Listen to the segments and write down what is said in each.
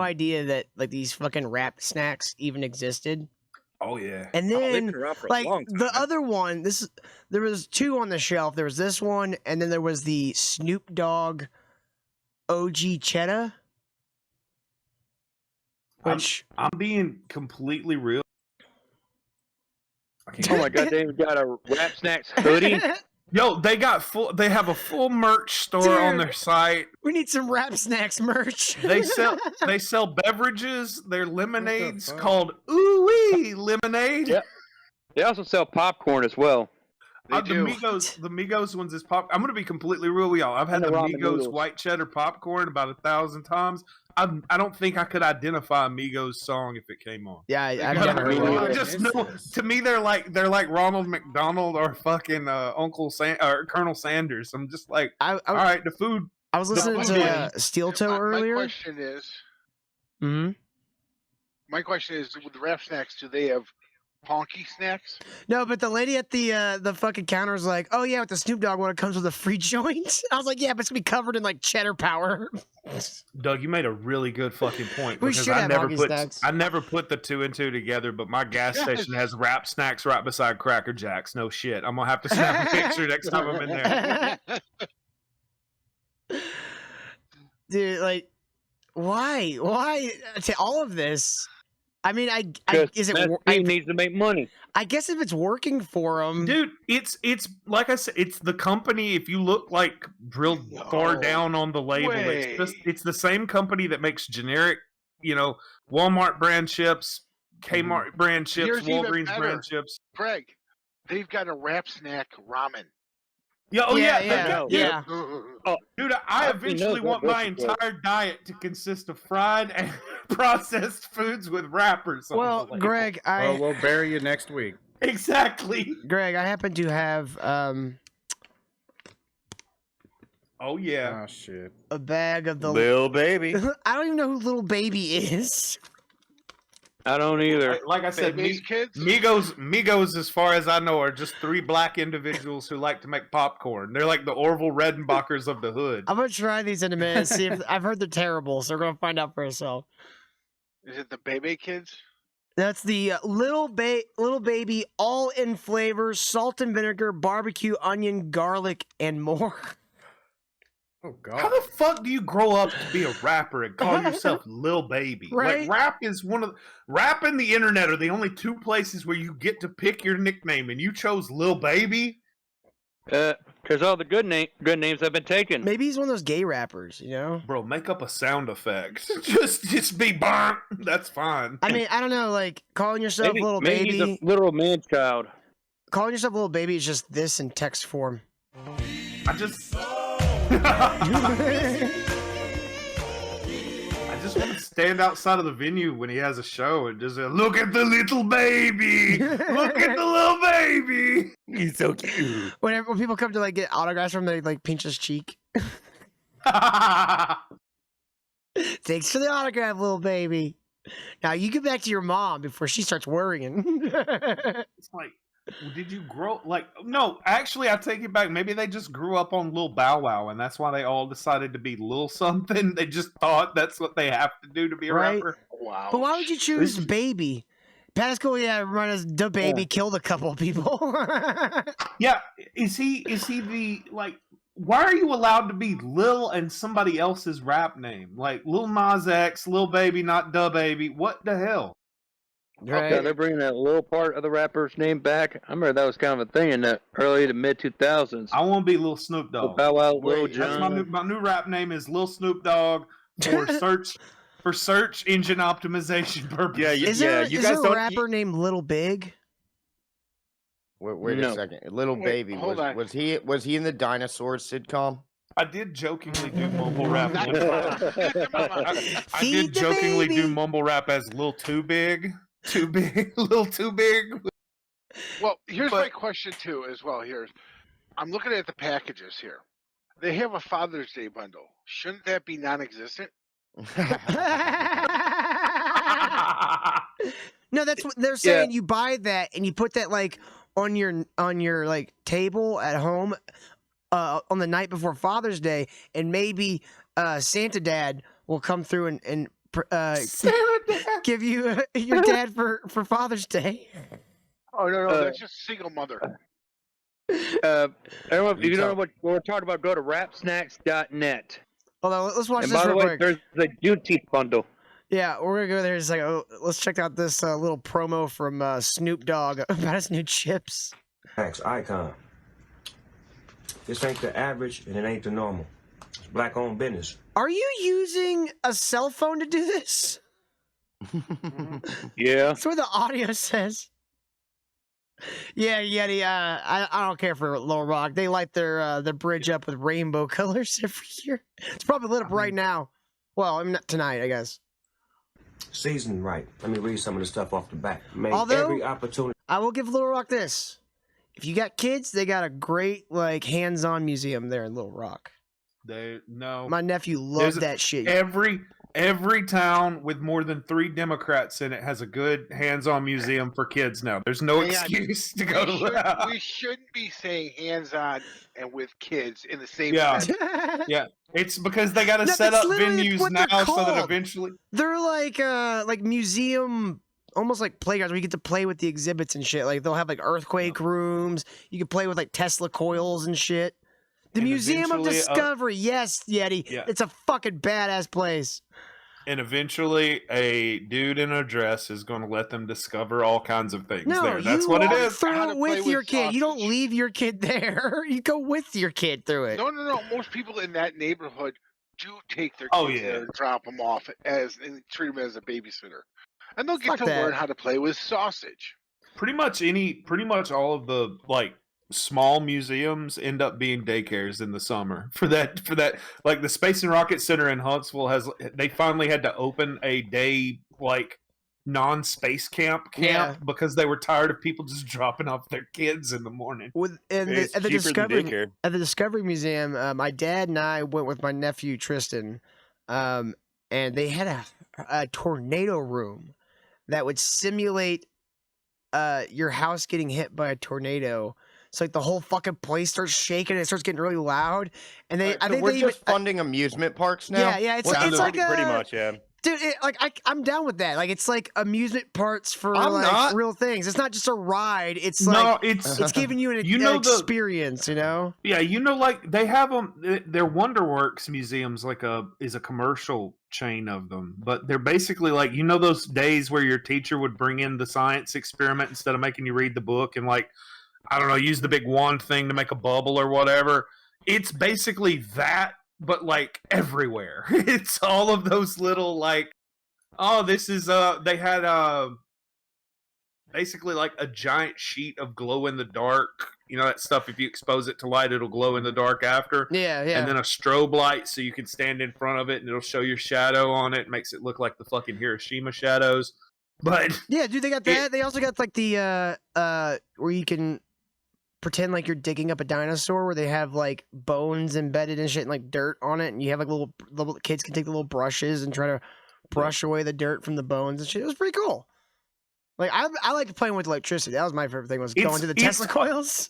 idea that like these fucking wrapped snacks even existed. Oh yeah. And they've then been around for a like long time, the man. other one, there was two on the shelf. There was this one, and then there was the Snoop Dogg OG Cheddar. Which I'm being completely real. Oh my god, they've got a Rap Snacks hoodie. Yo, they have a full merch store on their site. We need some Rap Snacks merch. They sell beverages. Their lemonades called Ooh Wee Lemonade. Yep. They also sell popcorn as well. The Migos ones is pop. I'm gonna be completely real with y'all. I've had the ramen Migos noodles. white cheddar popcorn about 1,000 times. I don't think I could identify a Migos song if it came on. Yeah, I've But never heard really of I it. just know, to me, they're like Ronald McDonald or fucking or Colonel Sanders. I'm just like, all right, the food. I was listening to Steel Toe earlier. My question is, Mm-hmm. with the Rap Snacks, do they have honky snacks? No, but the lady at the fucking counter is like, "Oh yeah, with the Snoop Dogg one, it comes with a free joint." I was like, "Yeah, but it's gonna be covered in like cheddar power." Doug, you made a really good fucking point. We Because should have honky snacks. I never put the two and two together, but my gas station has Rap Snacks right beside Cracker Jacks. No shit. I'm gonna have to snap a picture next time I'm in there. Dude, like, why to all of this? I mean, He needs to make money. I guess if it's working for him, Dude, it's like I said, it's the company. If you look like real far down on the label, it's the same company that makes generic, Walmart brand chips, Kmart brand chips, Here's even Walgreens better. brand chips. Craig, they've got a Rap Snack ramen. yeah. Oh, Dude, I eventually know want that my recipe. entire diet to consist of fried and processed foods with wrappers. on Well, the label. Greg, Well, we'll bury you next week. Exactly. I happen to have Oh yeah. Oh shit. a bag of the. Lil Baby. I don't even know who Little Baby is. I don't either. Like I said, Baby's kids? Migos, as far as I know, are just three black individuals who like to make popcorn. They're like the Orville Redenbachers of the hood. I'm gonna try these in a minute. See if I've heard they're terrible, so we're gonna find out for ourselves. Is it the Baby Kids? That's the Little Baby, all in flavors, salt and vinegar, barbecue, onion, garlic, and more. Oh How god. the fuck do you grow up to be a rapper and call yourself Lil Baby? Right? Like rap and the internet are the only two places where you get to pick your nickname, and you chose Lil Baby. Because all the good names have been taken. Maybe he's one of those gay rappers, Bro, make up a sound effect. just be burnt. That's fine. I mean, I don't know, like calling yourself Little maybe Baby. he's a literal man child. Calling yourself Little Baby is just this in text form. I just want to stand outside of the venue when he has a show and just say, "Look at the little baby! Look at the little baby!" He's so cute. When people come to like get autographs from him, they like pinch his cheek. Thanks for the autograph, Little Baby. Now you get back to your mom before she starts worrying. It's like, did you grow no, actually I take it back. Maybe they just grew up on Lil Bow Wow and that's why they all decided to be Lil something. They just thought that's what they have to do to be a Right. rapper. Wow. But why would you choose Baby? Pat School, run as the Baby, killed a couple of people. Yeah, is he the why are you allowed to be Lil and somebody else's rap name? Like Lil Nas X, Lil Baby, not Da Baby. What the hell? Okay, they're bringing that little part of the rapper's name back. I remember that was kind of a thing in the early to mid 2000s. I want to be Lil Snoop Dogg. Bow Wow, Lil That's Jon. my new rap name is Lil Snoop Dogg for search engine optimization purposes. Is there a rapper named Little Big? Wait a second. Little Baby, hold on. was he in the Dinosaurs sitcom? I did jokingly do mumble rap. Not I Feed did the jokingly baby. do mumble rap as Lil Too Big. Too big, Lil Too Big. Well, here's my question too, as well. I'm looking at the packages here. They have a Father's Day bundle. Shouldn't that be non-existent? No, that's what they're saying. You buy that and you put that like on your like table at home on the night before Father's Day, and maybe Santa Dad will come through and give you your dad for Father's Day? Oh no, that's just single mother. Everyone, if you don't know what we're talking about, go to rapsnacks.net. Hold on, let's watch And this by the real way, quick. there's the Juneteenth bundle. Yeah, we're gonna go there in a second. Oh, let's check out this little promo from Snoop Dogg about his new chips. Thanks, Icon. This ain't the average and it ain't the normal. It's black-owned business. Are you using a cell phone to do this? Yeah. That's what the audio says. Yeah, Yeti. I don't care for Little Rock. They light their bridge up with rainbow colors every year. It's probably lit up right now. Well, I mean, not tonight, I guess. Seasoned right. Let me read some of the stuff off the back. Made Although, every opportunity. I will give Little Rock this. If you got kids, they got a great hands-on museum there in Little Rock. No. My nephew loved that shit. Every town with more than 3 Democrats in it has a good hands-on museum for kids now. There's no excuse to go to that. We shouldn't be saying hands-on and with kids in the same sentence. Yeah. It's because they got to set up venues now so that eventually... They're like museum, almost like playgrounds where you get to play with the exhibits and shit. Like they'll have earthquake rooms. You can play with Tesla coils and shit. The Museum of Discovery. Yes, Yeti. Yeah. It's a fucking badass place. And eventually, a dude in a dress is going to let them discover all kinds of things there. That's what it is. Through it with your kid. Sausage. You don't leave your kid there. You go with your kid through it. No. Most people in that neighborhood do take their kids there and drop them off and treat them as a babysitter. And they'll get to learn how to play with sausage. Pretty much all of the, small museums end up being daycares in the summer for that like the Space and Rocket Center in Huntsville they finally had to open a day non-space camp because they were tired of people just dropping off their kids in the morning. At the Discovery Museum, my dad and I went with my nephew Tristan, and they had a tornado room that would simulate your house getting hit by a tornado. It's the whole fucking place starts shaking and it starts getting really loud. And I think we're just funding amusement parks now. Yeah, it's like pretty much, yeah. Dude, I'm down with that. It's like amusement parts for real things. It's not just a ride. It's it's giving you an experience, you know? Yeah, they have them. Their WonderWorks museums is a commercial chain of them, but they're basically those days where your teacher would bring in the science experiment instead of making you read the book and I don't know, use the big wand thing to make a bubble or whatever. It's basically that, but everywhere. It's all of those little this is they had basically a giant sheet of glow in the dark. You know that stuff, if you expose it to light, it'll glow in the dark after. Yeah. And then a strobe light so you can stand in front of it and it'll show your shadow on it. Makes it look like the fucking Hiroshima shadows. But yeah, dude, they got that. They also got the where you can pretend you're digging up a dinosaur, where they have bones embedded and shit and dirt on it, and you have little kids can take the little brushes and try to brush away the dirt from the bones and shit. It was pretty cool. I liked playing with electricity. That was my favorite thing, was going to the Tesla coils.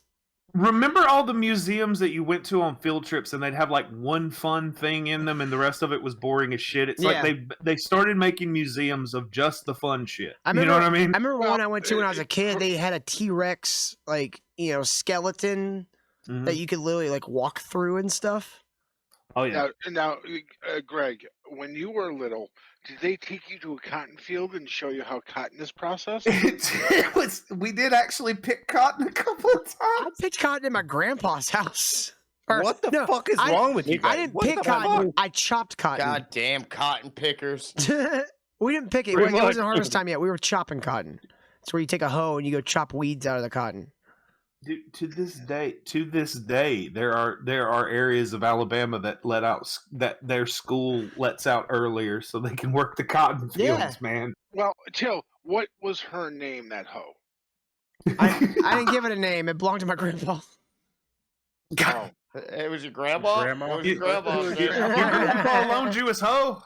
Remember all the museums that you went to on field trips and they'd have one fun thing in them and the rest of it was boring as shit? It's they started making museums of just the fun shit. You know what I mean? I remember one I went to when I was a kid. They had a T-Rex skeleton that you could literally walk through and stuff. Oh yeah. Now, Greg, when you were little, did they take you to a cotton field and show you how cotton is processed? We did actually pick cotton a couple of times. I picked cotton in my grandpa's house. What the fuck is wrong with you guys? I didn't pick cotton. I chopped cotton. Goddamn cotton pickers. We didn't pick it. It wasn't harvest time yet. We were chopping cotton. It's where you take a hoe and you go chop weeds out of the cotton. Dude, to this day, there are areas of Alabama that their school lets out earlier so they can work the cotton fields, man. Well, Till, what was her name, that hoe? I didn't give it a name. It belonged to my grandpa. Oh. It was your grandpa? Your grandpa loaned you his hoe?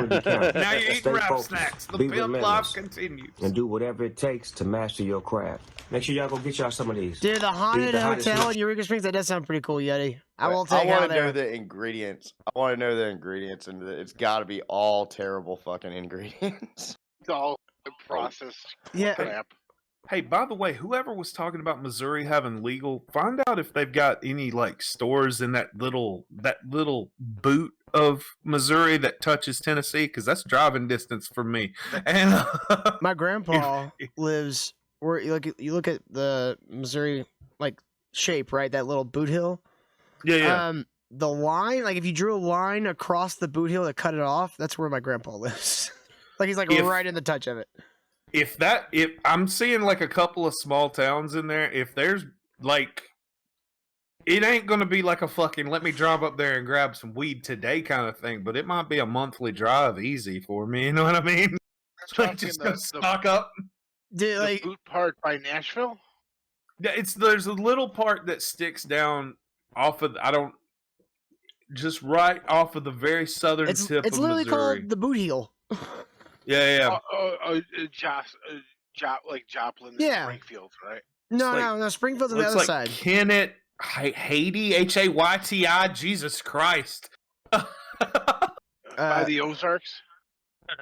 when you can. Now you're eating Stay rap focused, snacks. The be pimp life relentless, continues. and do whatever it takes to master your craft. Make sure y'all go get y'all some of these. Dude, the haunted the hottest hotel snacks. in Eureka Springs, that does sound pretty cool, Yeti. I will I take want out to know there. the ingredients. I want to know the ingredients, and it's got to be all terrible fucking ingredients. It's all processed Yeah. crap. Hey, by the way, whoever was talking about Missouri having legal, find out if they've got any like stores in that little boot of Missouri that touches Tennessee, because that's driving distance for me. And My grandpa lives where you look at the Missouri like shape, right? That little boot hill. yeah. The line, like if you drew a line across the boot hill to cut it off, that's where my grandpa lives. Like he's like right in the touch of it. If I'm seeing like a couple of small towns in there, if there's like, it ain't gonna be like a fucking let me drive up there and grab some weed today kind of thing, but it might be a monthly drive easy for me. You know what I mean? Like just go stock up. Dude, The boot part by Nashville. Yeah, there's a little part that sticks down off of just right off of the very southern tip it's of literally Missouri. called the boot heel. Yeah. Like Joplin, Yeah. Springfield, right? No, Springfield's on the Looks other like side. Kennett, Haiti, Hayti, Jesus Christ. By the Ozarks.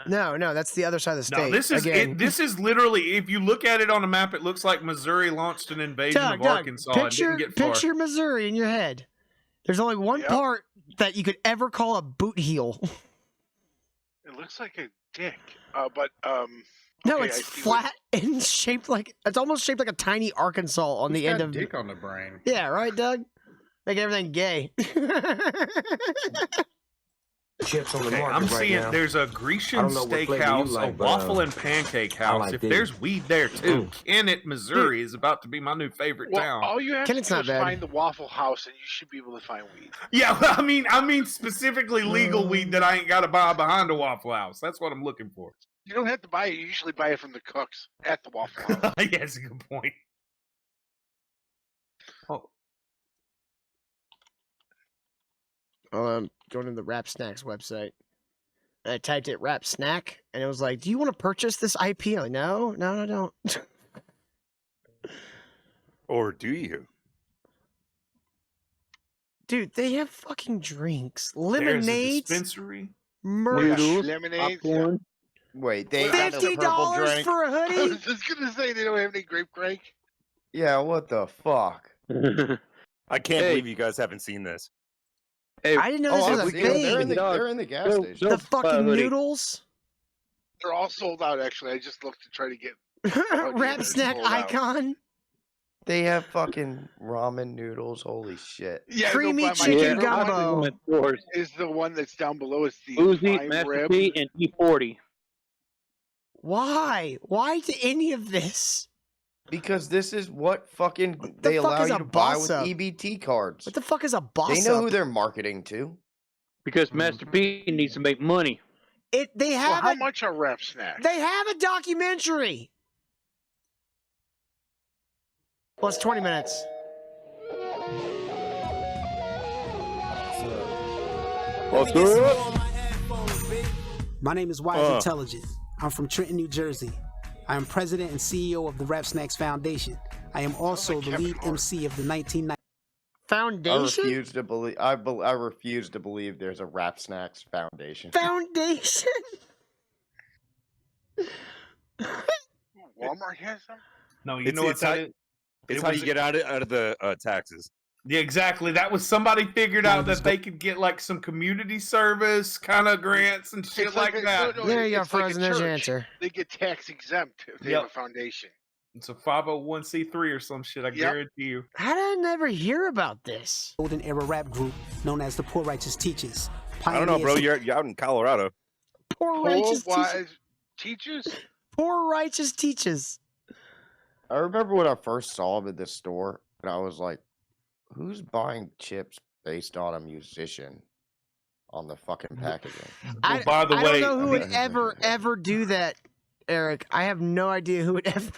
No, that's the other side of the state. No, this is Again. this is literally, if you look at it on a map, it looks like Missouri launched an invasion of Arkansas and didn't get far. Picture Missouri in your head. There's only one part that you could ever call a boot heel. It looks like a dick, No, okay, it's flat and shaped like it's almost shaped like a tiny Arkansas on the end of dick on the brain. Yeah, right, Doug. Make everything gay. Chips on the Okay, market I'm right seeing now. there's a I Grecian don't know what flavor you steakhouse, like, a but, waffle and pancake house. like If these. there's weed there too, Kennett, Missouri is about to be my new favorite Well, town. all you have Kennett's to do not is bad. find the Waffle House, and you should be able to find weed. Yeah, I mean specifically legal weed that I ain't got to buy behind a Waffle House. That's what I'm looking for. You don't have to buy it. You usually buy it from the cooks at the Waffle House. Yeah, that's a good point. Going to the Rap Snacks website. And I typed it Rap Snack, and it was like, "Do you want to purchase this IP?" I'm like, no, I don't. Or do you? Dude, they have fucking drinks, There's a lemonades, dispensary. merch. Lemonade. popcorn. Wait, they got the purple $50 drink? for a I hoodie? was just gonna say they don't have any grape crank. Yeah, what the fuck? I can't Hey. believe you guys haven't seen this. Hey, I didn't know this was a I've seen them. They're in thing. the gas station. The fucking noodles. They're all sold out. Actually, I just looked to try to get. Rap it's Snack sold out. icon. They have fucking ramen noodles. Holy shit. Yeah, Creamy no, but my chicken favorite one gumbo. is the one that's down below. It's the Uzi, prime Master rib. P, and E40. Why? Why to any of this? Because this is what fucking the they fuck allow is you a to buy boss with up? EBT cards. What the fuck is a boss They know up? who they're marketing to. Because Master P needs to make money. They Well, have how a, much are Rap Snacks? they have a documentary. Well, it's 20 minutes. What's up? My name is Wise Intelligent. I'm from Trenton, New Jersey. I am president and CEO of the Rap Snacks Foundation. I am also the lead MC of the 1990. Foundation? I refuse to believe there's a Rap Snacks Foundation. Foundation? Walmart has them. No, you know what that is? It's how you get out of the taxes. Yeah, exactly. That was somebody figured out that they could get like some community service kind of grants and shit It's like that. There you go, it's like a Frozen. There's your church. answer. They get tax exempt if they have a foundation. It's a 501c3 or some shit, I guarantee you. How did I never hear about this? Golden era rap group known as the Poor Righteous Teachers. I don't know, bro. You're out in Colorado. Poor righteous teachers. Poor righteous teachers. I remember when I first saw them at the store, and I was like, who's buying chips based on a musician on the fucking packaging? By the I way, don't know who would ever do that Eric. I have no idea who would ever.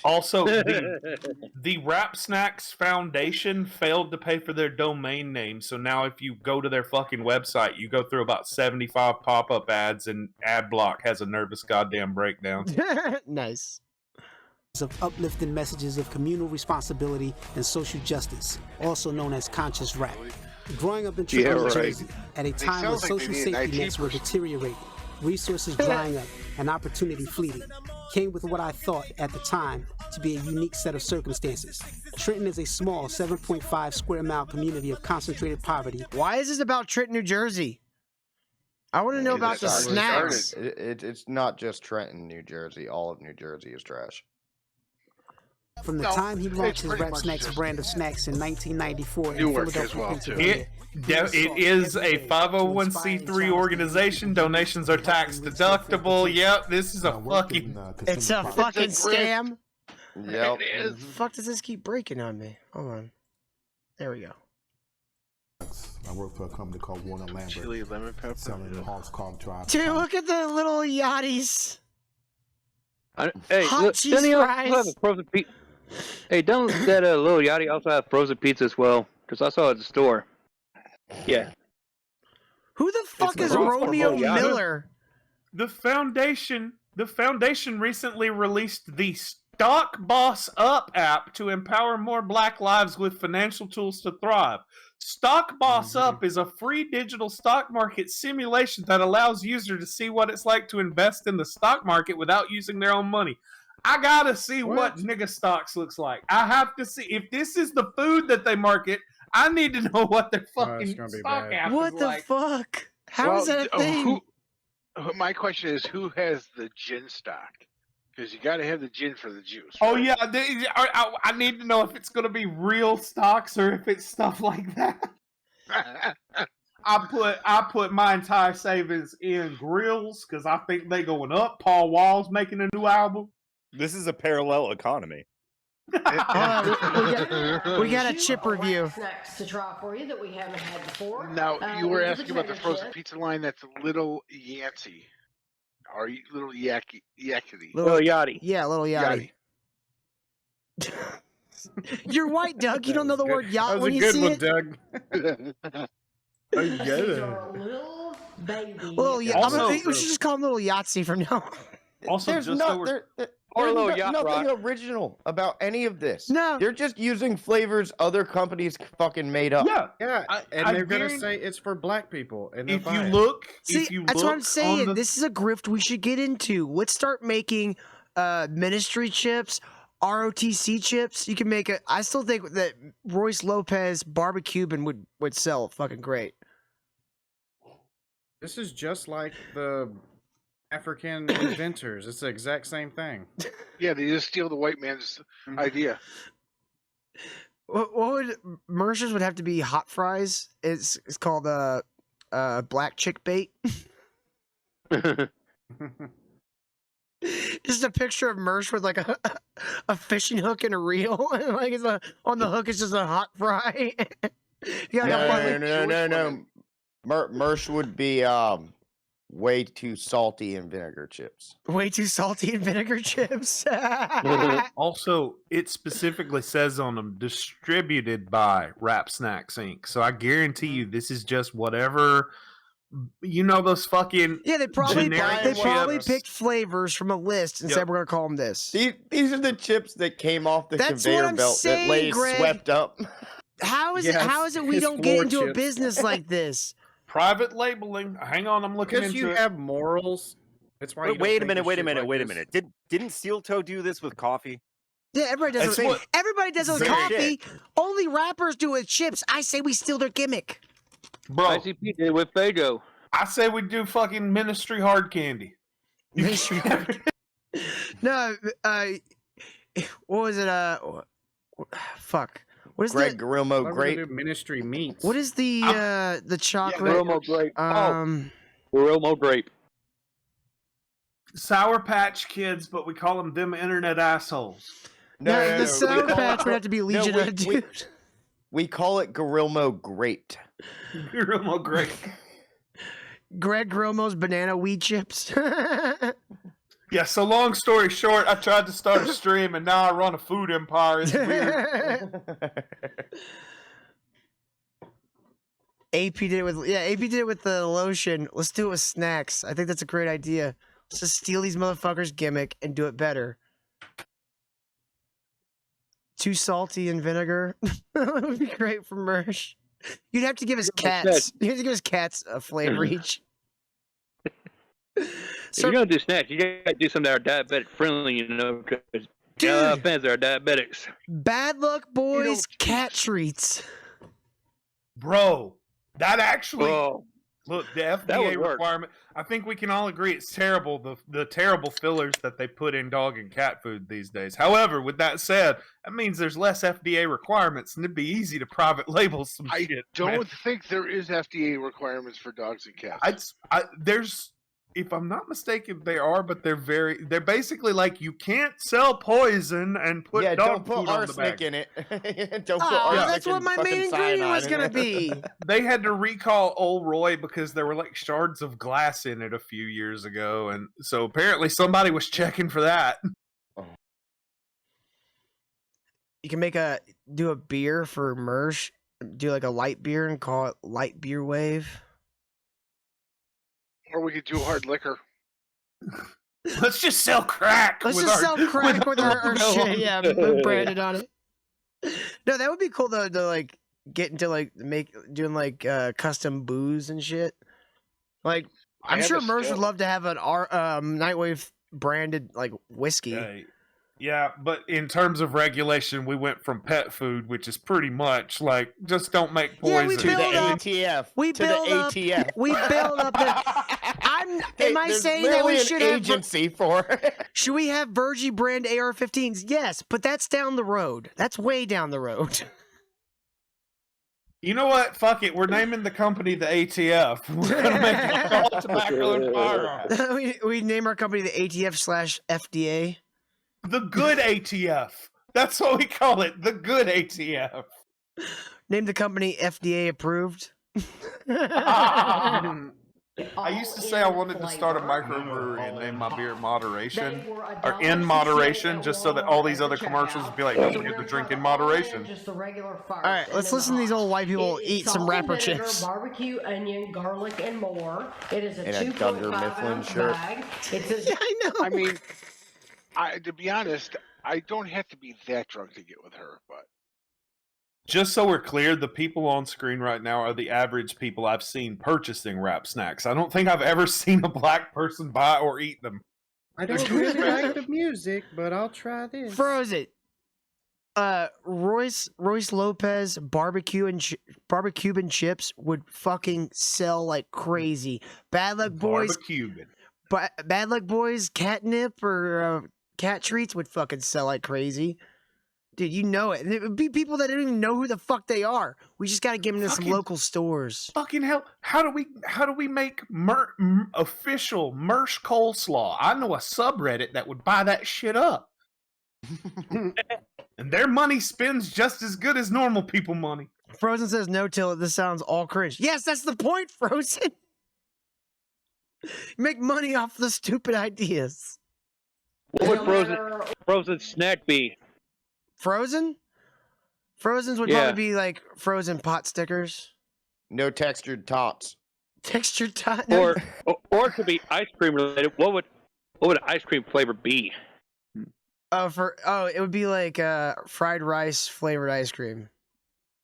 Also, the Rap Snacks Foundation failed to pay for their domain name, so now if you go to their fucking website, you go through about 75 pop-up ads, and AdBlock has a nervous goddamn breakdown. Nice. Of uplifting messages of communal responsibility and social justice, also known as conscious rap. Growing up in Trenton, New Jersey, at a time when social safety nets were deteriorating, resources drying up, and opportunity fleeting, came with what I thought at the time to be a unique set of circumstances. Trenton is a small 7.5 square mile community of concentrated poverty. Why is this about Trenton, New Jersey? I want to know about the snacks. It's not just Trenton, New Jersey. All of New Jersey is trash. From the time he launched his Rap Snacks brand of snacks in 1994 in Philadelphia, Pennsylvania. It is a 501c3 organization. Donations are tax deductible. Yep, this is a fucking... It's a fucking scam. Yep. It is. The fuck does this keep breaking on me? Hold on. There we go. I work for a company called Warner Lambert. Chili lemon pepper. Selling the Hawks Carb Drive. Dude, look at the little yachties. Hey, Hot look, cheese doesn't he also fries. have a frozen pizza? Hey, don't that little yachty also have frozen pizza as well? Because I saw it at the store. Yeah. Who the fuck is Ross Romeo Yachty. Miller? The foundation recently released the Stock Boss Up app to empower more black lives with financial tools to thrive. Stock Boss Up is a free digital stock market simulation that allows users to see what it's like to invest in the stock market without using their own money. I gotta see what nigga stocks looks like. I have to see if this is the food that they market. I need to know what their fucking stock app What is the like. fuck? How is that a thing? My question is, who has the gin stock? Because you got to have the gin for the juice. Oh right? yeah, I need to know if it's gonna be real stocks or if it's stuff like that. I put my entire savings in grills because I think they going up. Paul Wall's making a new album. This is a parallel economy. We got a chip review. Snacks to try for you that we haven't had before. Now, you were asking about the potato frozen chip. pizza line that's Little Yancey. Or Little Yakety. Little yachty. Yeah, little yachty. You're white, Doug. You don't know the word yacht That was when a you good see one, it. Doug. These are little baby. Well, yeah, Also- we should just call him Little Yahtzee from now on. Also, There's just no, over there, Or a there's little no- yacht nothing rock. original about any of this. No. They're just using flavors other companies fucking made up. yeah. Yeah, and I they're gonna guarantee- say it's for black people. And they'll If buy you it. look, See, if you that's look what I'm on saying. the- This is a grift we should get into. Let's start making ministry chips, ROTC chips. You can make a. I still think that Royce Lopez barbecue would sell fucking great. This is just like the African inventors. It's the exact same thing. Yeah, they just steal the white man's idea. What would Mercer's would have to be hot fries? It's called black chick bait. Just a picture of Mercer with like a fishing hook and a reel, and like on the hook is just a hot fry. No. Mersh would be way too salty in vinegar chips. Way too salty in vinegar chips. Also, it specifically says on them distributed by Rap Snacks Inc. So I guarantee you this is just whatever, those fucking Yeah, they probably generic chips. picked flavors from a list and said we're gonna call them this. These are the chips that came off the That's what conveyor I'm belt saying, that Lay's Greg. swept up. How is Yes, it we it's don't get floor into a chips. business like this? Private labeling. Hang on, I'm looking Because into you it. have morals. That's why. Wait a minute. Wait a minute. Didn't Steel Toe do this with coffee? Yeah, everybody does That's it. what- Everybody does it with Same coffee. Only rappers do it with chips. I say we steal their gimmick. Bro, ICP did with Fago. I say we do fucking ministry hard candy. No, what was it? Fuck. What is Greg the Garilmo Why would grape. they do ministry meats. what is the chocolate? Garilmo grape. Garilmo grape. Sour Patch Kids, but we call them internet assholes. No, the we Sour call Patch it- would have to be Legion of we- Dude. We call it Garilmo grape. Real great. Greg Gromo's banana weed chips. Yeah, so long story short, I tried to start a stream and now I run a food empire. It's weird. AP did it with the lotion. Let's do it with snacks. I think that's a great idea. Let's just steal these motherfuckers' gimmick and do it better. Too salty and vinegar. That would be great for merch. You'd have to give us cats. You have to give us cats a flavor each. If you're gonna do snacks, you gotta do something that are diabetic friendly, you know, because fans that are diabetics. Bad Luck Boys cat treats. Bro, that actually look, the That FDA would work. requirement. I think we can all agree it's terrible. The terrible fillers that they put in dog and cat food these days. However, with that said, that means there's less FDA requirements, and it'd be easy to private label some shit. I don't think there is FDA requirements for dogs and cats. There's, if I'm not mistaken, they are, but they're basically like you can't sell poison and put dog don't put food on the arsenic bag. in it. Don't put arsenic that's what and my fucking main ingredient was cyanide gonna in it. be. They had to recall Old Roy because there were like shards of glass in it a few years ago, and so apparently somebody was checking for that. You can do a beer for merch. Do like a light beer and call it Light Beer Wave. Or we could do hard liquor. Let's just sell crack. Let's with just our- sell crack with our logo on shit. Yeah, branded on it. No, that would be cool though to like get into like doing like custom booze and shit. Like I'm sure Merch would love to have an Nightwave branded like whiskey. Yeah, but in terms of regulation, we went from pet food, which is pretty much like just don't make poison. we To the build up- ATF. We to the build up. ATF. We build up. Am I There's saying that we literally should an have agency for it? Should we have Virgie brand AR-15s? Yes, but that's down the road. That's way down the road. You know what? Fuck it. We're naming the company the ATF. We're gonna make it all tobacco and firearms. we name our company the ATF/FDA. The good ATF. That's what we call it. The good ATF. Name the company FDA approved. I used to say I wanted to start a microbrewery and name my beer Moderation, or In Moderation, just so that all these other commercials would be like, don't forget to drink in moderation. All right, let's listen to these old white people eat some rapper vinegar, chips. barbecue, onion, garlic, and more. It is a In a Dunder 2.5 Mifflin ounce shirt. bag. It says, Yeah, I know. I mean, to be honest, I don't have to be that drunk to get with her, but Just so we're clear, the people on screen right now are the average people I've seen purchasing wrap snacks. I don't think I've ever seen a black person buy or eat them. I don't really like the music, but I'll try this. Frozen. Royce Lopez barbecue and chips would fucking sell like crazy. Bad Luck Boys, Barbecued. Bad Luck Boys catnip or cat treats would fucking sell like crazy. Dude, you know it. It would be people that don't even know who the fuck they are. We just got to give them to some local stores. Fucking hell! How do we make official Mersh coleslaw? I know a subreddit that would buy that shit up, and their money spends just as good as normal people money. Frozen says no till it. This sounds all cringe. Yes, that's the point, Frozen. You make money off the stupid ideas. What would frozen snack be? Frozen's would Yeah. probably be like frozen pot stickers. No textured tots. Textured tot. Or it could be ice cream related. What would an ice cream flavor be? It would be like fried rice flavored ice cream.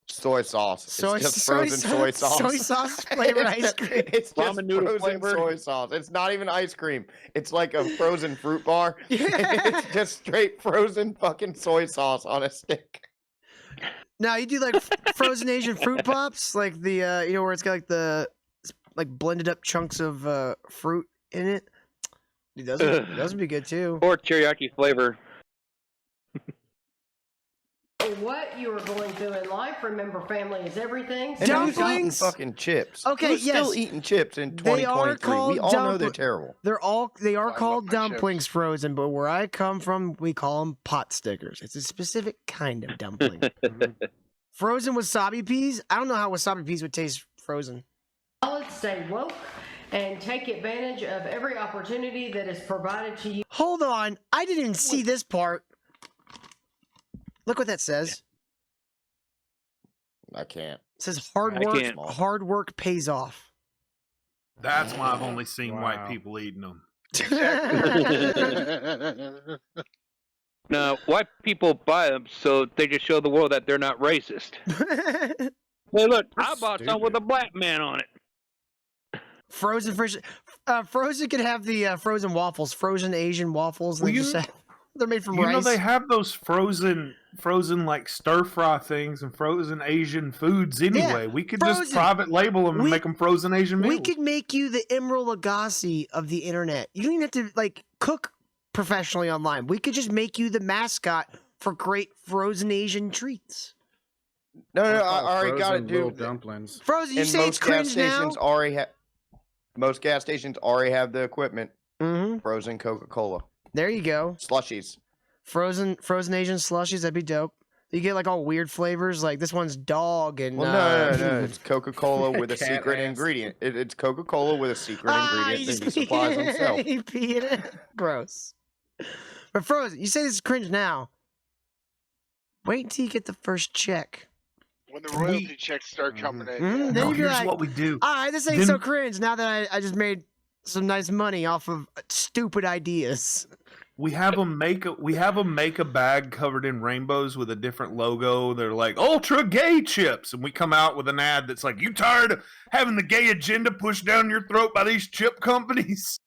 Soy sauce. It's just frozen soy sauce. Soy sauce flavored ice cream. It's just Ramen noodle frozen flavored. soy sauce. It's not even ice cream. It's like a frozen fruit bar. It's just straight frozen fucking soy sauce on a stick. No, you do like frozen Asian fruit pops, like the where it's got like the blended up chunks of fruit in it. Dude, those would be good too. Or teriyaki flavor. what you are going through in life. Remember, family is everything. And who's eating Dumplings? fucking chips? Okay, Who's still yes. eating chips in They are 2023? We called all know they're terrible. They are I called love my dumplings, Frozen, but where I come from, we call them pot stickers. It's a specific kind of dumpling. Frozen wasabi peas. I don't know how wasabi peas would taste frozen. Let's stay woke and take advantage of every opportunity that is provided to you. Hold on. I didn't even see this part. Look what that says. I can't. It says hard work pays off. That's why I've only seen white people eating them. No, white people buy them so they just show the world that they're not racist. Hey, look, I bought some with a black man on it. Frozen could have the frozen waffles, frozen Asian waffles. They're made from rice. You know they have those frozen like stir fry things and frozen Asian foods anyway. We could just private label them and make them frozen Asian meals. We could make you the Emeril Lagasse of the internet. You don't even have to like cook professionally online. We could just make you the mascot for great frozen Asian treats. No, I already got it, little dude. Dumplings. Frozen, you say it's cringe now? Most gas stations already have the equipment. Mm-hmm. Frozen Coca-Cola. There you go. Slushies. Frozen Asian slushies, that'd be dope. You get like all weird flavors, like this one's dog and... Well, no. It's Coca-Cola with a secret ingredient. It's Coca-Cola with a secret ingredient that he supplies himself. He pee in it. Gross. But Frozen, you say this is cringe now. Wait until you get the first check. When the royalty checks start coming in. Then here's like, what we do. All right, this ain't so cringe now that I just made some nice money off of stupid ideas. We have them make a bag covered in rainbows with a different logo. They're like ultra gay chips, and we come out with an ad that's like, "You tired of having the gay agenda pushed down your throat by these chip companies?"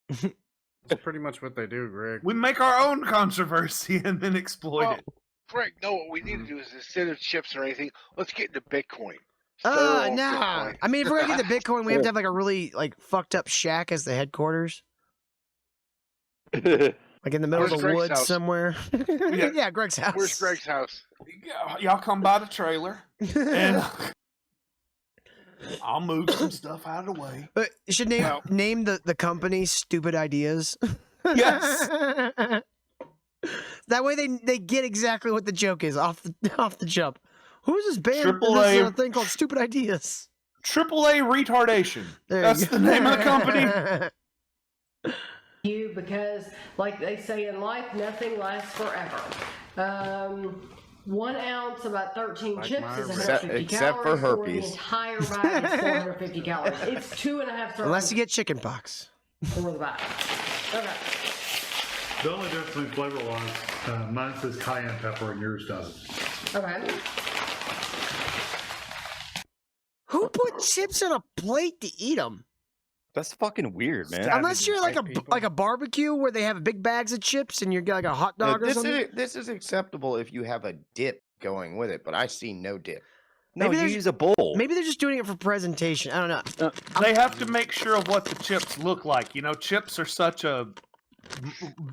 That's pretty much what they do, Greg. We make our own controversy and then exploit it. Greg, no, what we need to do is instead of chips or anything, let's get into Bitcoin. Nah. Bitcoin. I mean, if we're gonna get the Bitcoin, we have to have like a really like fucked up shack as the headquarters. Like in the middle of the woods somewhere. Yeah, Greg's house. Where's Greg's house? Y'all come by the trailer, and I'll move some stuff out of the way. But you should name the company Stupid Ideas. Yes. That way they get exactly what the joke is off the jump. Who's this band? AAA This thing called Stupid Ideas. AAA retardation. That's the name of the company. Because, like they say in life, nothing lasts forever. 1 ounce, about 13 chips, is 150 except calories. for herpes. The entire bag is 450 calories. It's 2.5 servings. Unless you get chicken pox. For the bag. Okay. The only difference between flavor-wise, mine says cayenne pepper and yours doesn't. Okay. Who put chips on a plate to eat them? That's fucking weird, man. Unless you're like a barbecue where they have big bags of chips and you're like a hot dog or something. This is acceptable if you have a dip going with it, but I see no dip. No, you use a bowl. Maybe they're just doing it for presentation. I don't know. They have to make sure of what the chips look like. You know, chips are such a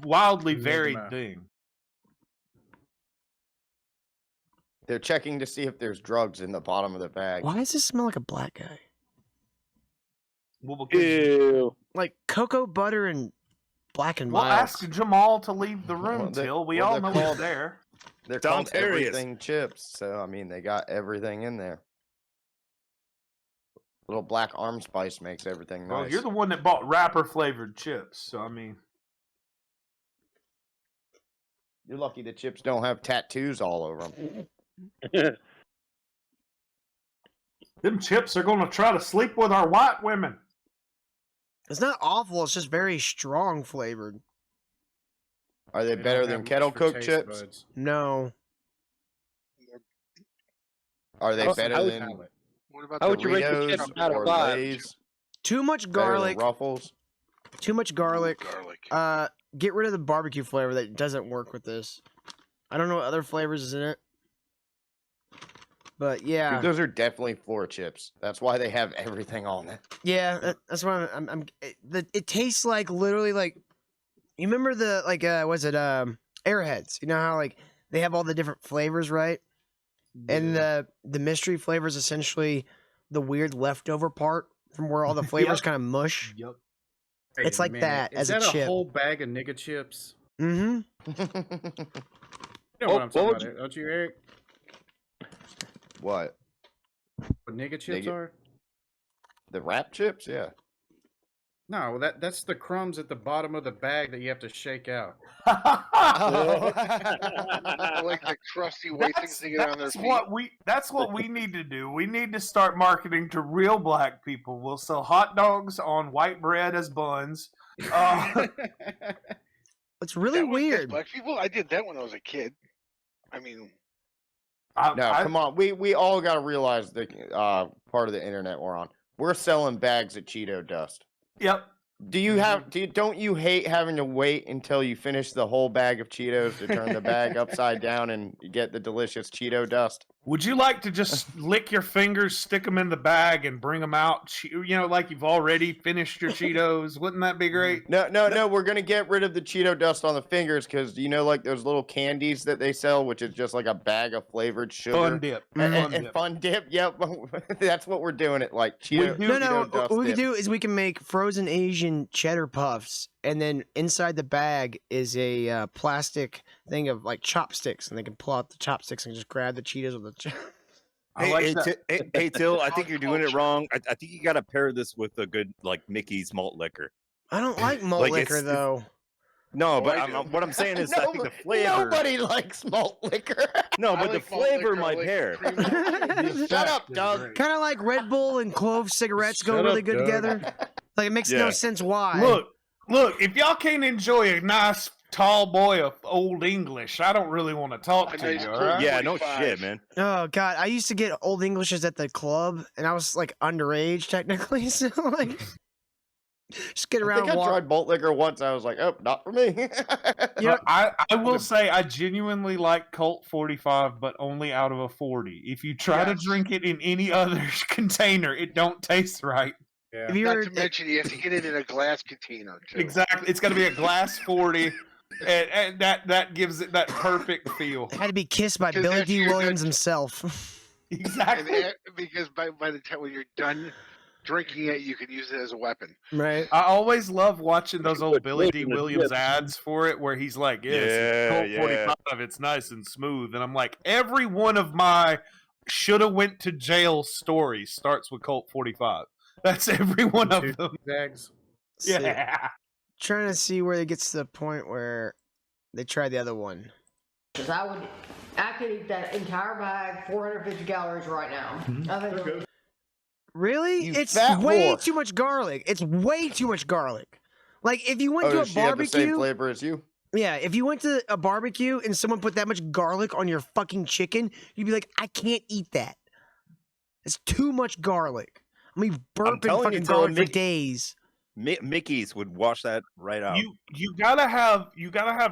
wildly varied thing. They're checking to see if there's drugs in the bottom of the bag. Why does this smell like a black guy? Well, Ew. Like cocoa butter and black and We'll mild. ask Jamal to leave the room, Till. We all know he's there. They're called everything chips, so I mean they got everything in there. Little black arm spice makes everything nice. Well, you're the one that bought wrapper flavored chips, so I mean, you're lucky the chips don't have tattoos all over them. Them chips are going to try to sleep with our white women. It's not awful. It's just very strong flavored. Are they better than kettle cooked chips? Buds. No. Are they better than What about How would you rate the Doritos chips out of or 5? Lay's? Too much Better than garlic. Ruffles? Too much garlic. Get rid of the barbecue flavor that doesn't work with this. I don't know what other flavors is in it. But yeah. Dude, those are definitely floor chips. That's why they have everything on it. Yeah, that's why it tastes like literally like you remember the like was it Airheads? You know how like they have all the different flavors, right? Yeah. And the mystery flavor is essentially the weird leftover part from where all the flavors kind of mush. Yep. It's like that as a chip. Is that a whole bag of nigga chips? Mm-hmm. You know what I'm talking about, don't you, Eric? What? What nigga chips are? The wrap chips, yeah. No, that's the crumbs at the bottom of the bag that you have to shake out. Like the crusty white things they get on their feet. That's what we need to do. We need to start marketing to real black people. We'll sell hot dogs on white bread as buns. It's really weird. Black people, I did that when I was a kid. I mean, come on. We all got to realize the part of the internet we're on. We're selling bags of Cheeto dust. Yep. Don't you hate having to wait until you finish the whole bag of Cheetos to turn the bag upside down and get the delicious Cheeto dust? Would you like to just lick your fingers, stick them in the bag, and bring them out? Like you've already finished your Cheetos. Wouldn't that be great? No. We're gonna get rid of the Cheeto dust on the fingers because like those little candies that they sell, which is just like a bag of flavored sugar. Fun dip. Fun dip. Yep, that's what we're doing. It like Cheeto. What we can do is we can make frozen Asian cheddar puffs, and then inside the bag is a plastic thing of like chopsticks, and they can pull out the chopsticks and just grab the Cheetos with the. Hey, Till, I think you're doing it wrong. I think you got to pair this with a good like Mickey's malt liquor. I don't like malt liquor though. No, but what I'm saying is, I think the flavor. Nobody likes malt liquor. No, but the flavor might pair. Shut up, Doug. Kind of like Red Bull and clove cigarettes go really good together. Like it makes no sense why. Look, if y'all can't enjoy a nice tall boy of Old English, I don't really want to talk to you, all right? Yeah, no shit, man. Oh, God. I used to get Old Englishes at the club, and I was, like, underage, technically, so, like, just get around. I think I tried malt liquor once. I was like, oh, not for me. I will say I genuinely like Colt 45, but only out of a 40. If you try to drink it in any other container, it don't taste right. Yeah. Not to mention, you have to get it in a glass container, too. Exactly. It's got to be a glass 40. And that gives it that perfect feel. It had to be kissed by Billy D. Williams himself. Exactly. Because by the time when you're done drinking it, you can use it as a weapon. Right. I always love watching those old Billy D. Williams ads for it where he's like, Colt 45, it's nice and smooth. And I'm like, every one of my shoulda went to jail stories starts with Colt 45. That's every one of them. Zags. Yeah. Trying to see where it gets to the point where they try the other one. Because I could eat that entire bag, 450 calories right now. I think Really? It's way too much garlic. It's way too much garlic. Like if you went to a barbecue, have the same flavor as you. Yeah, if you went to a barbecue and someone put that much garlic on your fucking chicken, you'd be like, I can't eat that. It's too much garlic. I mean, burping fucking garlic for days. Mickey's would wash that right out. You gotta have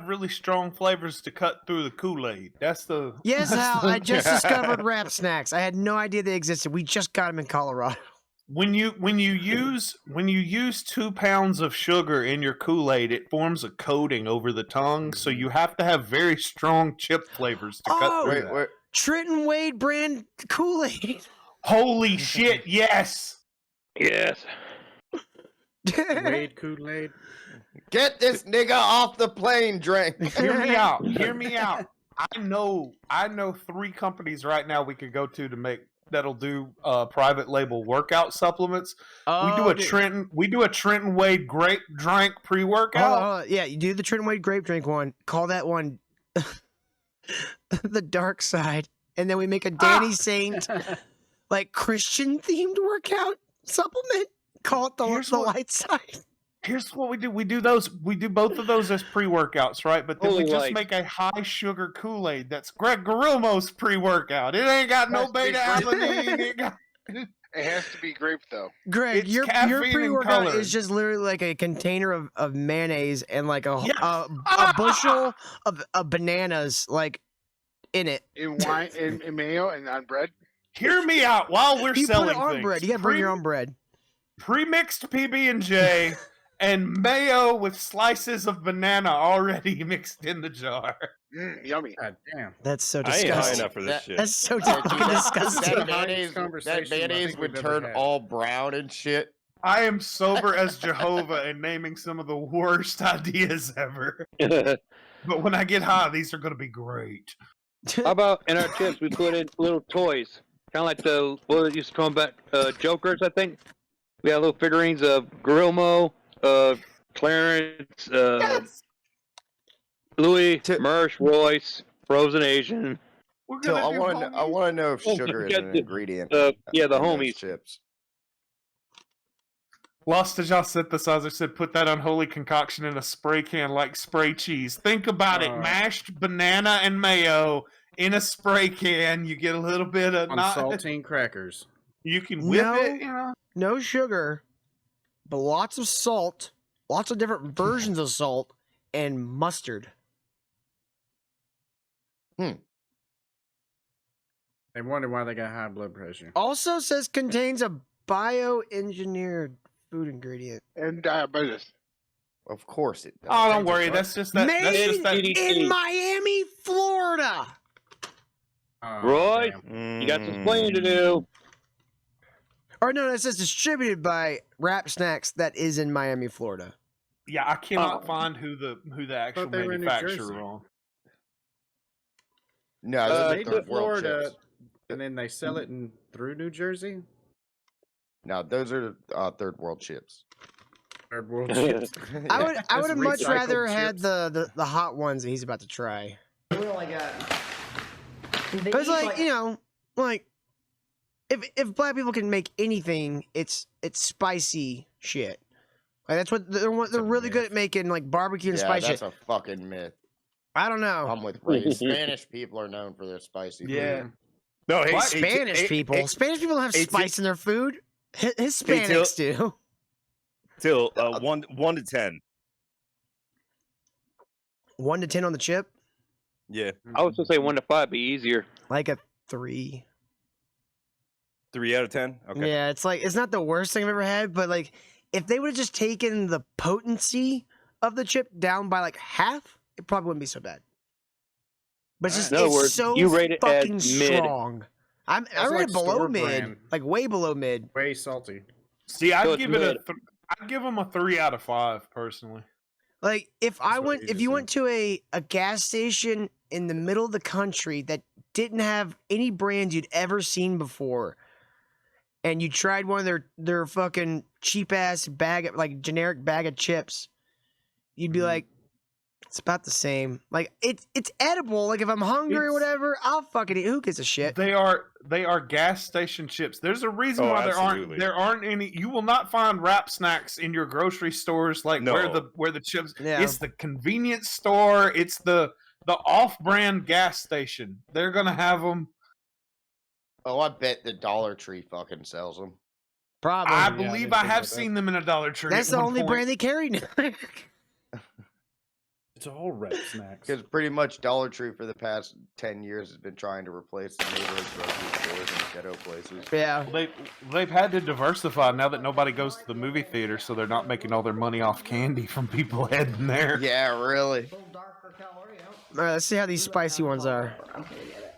really strong flavors to cut through the Kool-Aid. Yes, Hal. I just discovered Rap Snacks. I had no idea they existed. We just got them in Colorado. When you use 2 pounds of sugar in your Kool-Aid, it forms a coating over the tongue. So you have to have very strong chip flavors to cut through. Wait. Trenton Wade brand Kool-Aid. Holy shit! Yes. Yes. Wade Kool-Aid. Get this nigga off the plane, Drake. Hear me out. Hear me out. I know 3 companies right now we could go to make that'll do private label workout supplements. We do a Trenton Wade grape drink pre-workout. Yeah, you do the Trenton Wade grape drink one. Call that one the dark side, and then we make a Danny Saint like Christian themed workout supplement. Call it the light side. Here's what we do. We do both of those as pre-workouts, right? But then we just make a high sugar Kool-Aid that's Greg Garumo's pre-workout. It ain't got no beta alanine. It has to be grape though. Greg, your pre-workout is just literally like a container of mayonnaise and like a bushel of bananas like in it. In wine, in mayo, and on bread. Hear me out while we're selling put it on things. bread. You gotta bring your own bread. Pre-mixed PB&J and mayo with slices of banana already mixed in the jar. Yummy. God damn. That's so I ain't disgusting. high enough for this shit. That's so fucking disgusting. That mayonnaise would turn all brown and shit. I am sober as Jehovah and naming some of the worst ideas ever. But when I get high, these are going to be great. How about in our chips we put in little toys, kind of like what used to come back, Jokers, I think. We have little figurines of Grilmo, Clarence, Louis, Mersch, Royce, Frozen Asian. So I want to know if sugar is an ingredient. Yeah, the in those homies. chips. Lost as y'all synthesizer said, put that unholy concoction in a spray can like spray cheese. Think about it: mashed banana and mayo in a spray can. You get a little bit of on saltine crackers. You can whip it, you know. No sugar, but lots of salt, lots of different versions of salt, and mustard. They wonder why they got high blood pressure. Also says contains a bioengineered food ingredient. And diabetes. Of course it does. Oh, don't worry. That's just that. Made that's just that. in Miami, Florida. Roy, you got some explaining to do. Or no, it says distributed by Rap Snacks that is in Miami, Florida. Yeah, I cannot find who the actual manufacturer on. No, they do Florida, and then they sell it through New Jersey. No, those are third world chips. Third world chips. I would have much rather had the hot ones that he's about to try. Really good. Because like, you know, like if black people can make anything, it's spicy shit. Like that's what they're really good at making, like barbecue and spicy shit. That's a fucking myth. I don't know. I'm with Ray. Spanish people are known for their spicy food. No, hey, Spanish people. Spanish people don't have spice in their food. Hispanics do. Till 1 to 10. 1 to 10 on the chip. Yeah, I was gonna say 1 to 5 be easier. Like a 3. 3 out of 10. Okay. Yeah, it's like it's not the worst thing I've ever had, but like if they would have just taken the potency of the chip down by like half, it probably wouldn't be so bad. But it's just In other words, so you rate it fucking as mid. strong. I rate it below mid, like way below mid. Way salty. See, So I'd it's give it mid. I'd give them a 3 out of 5 personally. Like if what you went to a gas station in the middle of the country that didn't have any brands you'd ever seen before, and you tried one of their fucking cheap ass generic bag of chips, you'd be like, it's about the same. Like it's edible. Like if I'm hungry or whatever, I'll fucking eat. Who gives a shit? They are gas station chips. There's a reason why there aren't any. You will not find Rap Snacks in your grocery stores where the chips. Yeah. It's the convenience store. It's the off-brand gas station. They're gonna have them. Oh, I bet the Dollar Tree fucking sells them. Probably. I believe I have seen them in a Dollar Tree. That's the only brand they carry now. It's all Rap Snacks. Because pretty much Dollar Tree for the past 10 years has been trying to replace the neighborhood grocery stores and ghetto places. Yeah. Well, they've had to diversify now that nobody goes to the movie theater, so they're not making all their money off candy from people heading there. Yeah, really. All right, let's see how these spicy ones are. I'm gonna get it.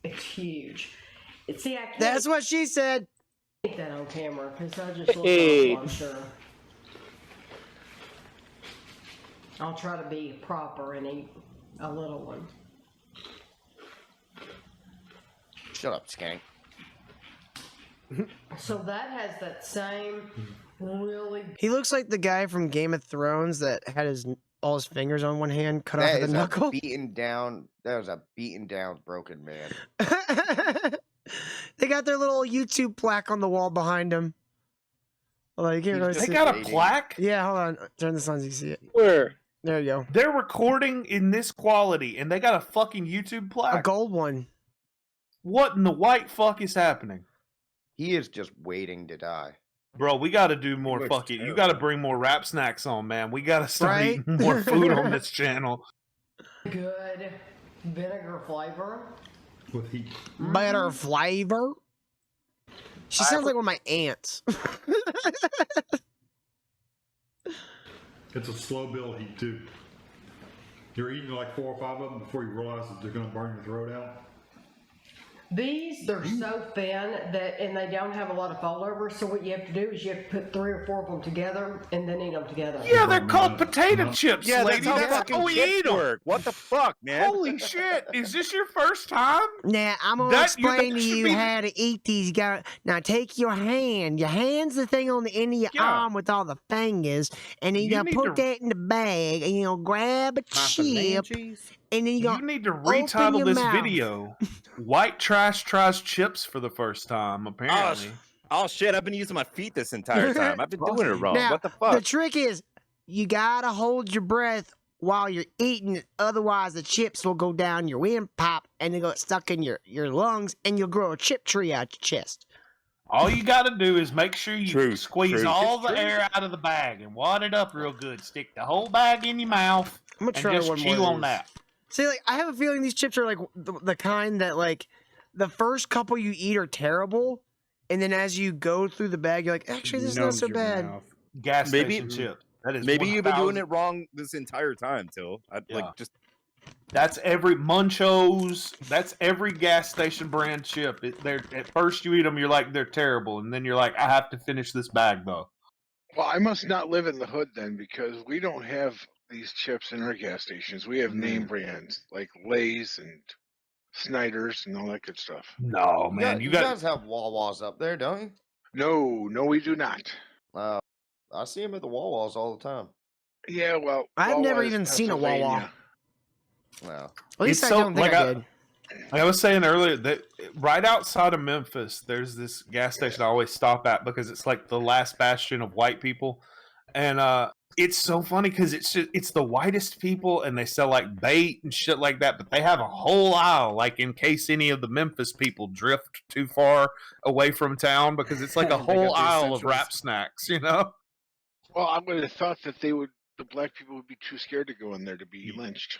It's huge. See, I can't That's what she said. take that on camera because I just look Hey. awful, I'm sure. I'll try to be proper and eat a little one. Shut up, skank. So that has that same really. He looks like the guy from Game of Thrones that had all his fingers on one hand cut off That with a is knuckle. that was a beaten down, broken man. They got their little YouTube plaque on the wall behind him. Like, here, They got a plaque? Yeah, hold on. Turn this on so you can see it. Where? There you go. They're recording in this quality, and they got a fucking YouTube plaque. A gold one. What in the white fuck is happening? He is just waiting to die. Bro, we got to do more fucking. You got to bring more Rap Snacks on, man. We got to start eating more food on this channel. Good vinegar flavor. With heat. Better flavor. She sounds like one of my aunts. It's a slow build heat too. You're eating like 4 or 5 of them before you realize that they're going to burn your throat out. These, they're so thin and they don't have a lot of foldovers. So what you have to do is you have to put 3 or 4 of them together and then eat them together. Yeah, they're called potato chips, Yeah, lady. that's how we eat them. What the fuck, man? Holy shit! Is this your first time? Now I'm gonna explain to you how to eat these guys. Now take your hand. Your hand's the thing on the end of your arm with all the fingers, and then you gotta put that in the bag, and you know grab a chip, and then you need to retitle this video. White trash tries chips for the first time, apparently. Oh shit, I've been using my feet this entire time. I've been doing it wrong. Now, What the fuck? the trick is you gotta hold your breath while you're eating it, otherwise the chips will go down your windpipe and they go stuck in your lungs, and you'll grow a chip tree out your chest. All you got to do is make sure you squeeze all the air out of the bag and wad it up real good. Stick the whole bag in your mouth I'm gonna try and just one more chew of on these. that. See, like I have a feeling these chips are like the kind that like the first couple you eat are terrible, and then as you go through the bag, you're like, actually, this is not so bad. Gas station chip. That is Maybe you've been doing 1,000. it wrong this entire time, Till. That's every Munchos. That's every gas station brand chip. They're at first you eat them, you're like they're terrible, and then you're like, I have to finish this bag though. Well, I must not live in the hood then, because we don't have these chips in our gas stations. We have name brands like Lay's and Snyder's and all that good stuff. No, man, you guys have Wawas up there, don't you? No, we do not. I see them at the Wawas all the time. Yeah, well, I've never Wawa's even seen a Pennsylvania. Wawa. Well, At least It's I so- don't think like I did. Like I was saying earlier, that right outside of Memphis, there's this gas station I always stop at because it's like the last bastion of white people, and it's so funny because it's the whitest people, and they sell like bait and shit like that, but they have a whole aisle like in case any of the Memphis people drift too far away from town, because it's like a They whole got the aisle of essentials. wrap snacks, you know. Well, I would have thought that the black people would be too scared to go in there to be lynched.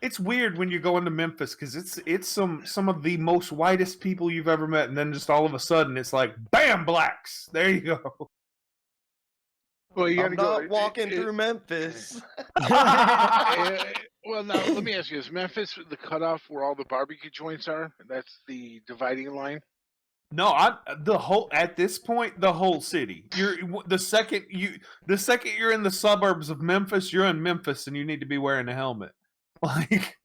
It's weird when you're going to Memphis because it's some of the most whitest people you've ever met, and then just all of a sudden it's like bam, blacks. There you go. Well, you I'm gotta not go walking through Memphis. Well, now let me ask you: is Memphis the cutoff where all the barbecue joints are? That's the dividing line. No, at this point the whole city. The second you're in the suburbs of Memphis, you're in Memphis, and you need to be wearing a helmet. Like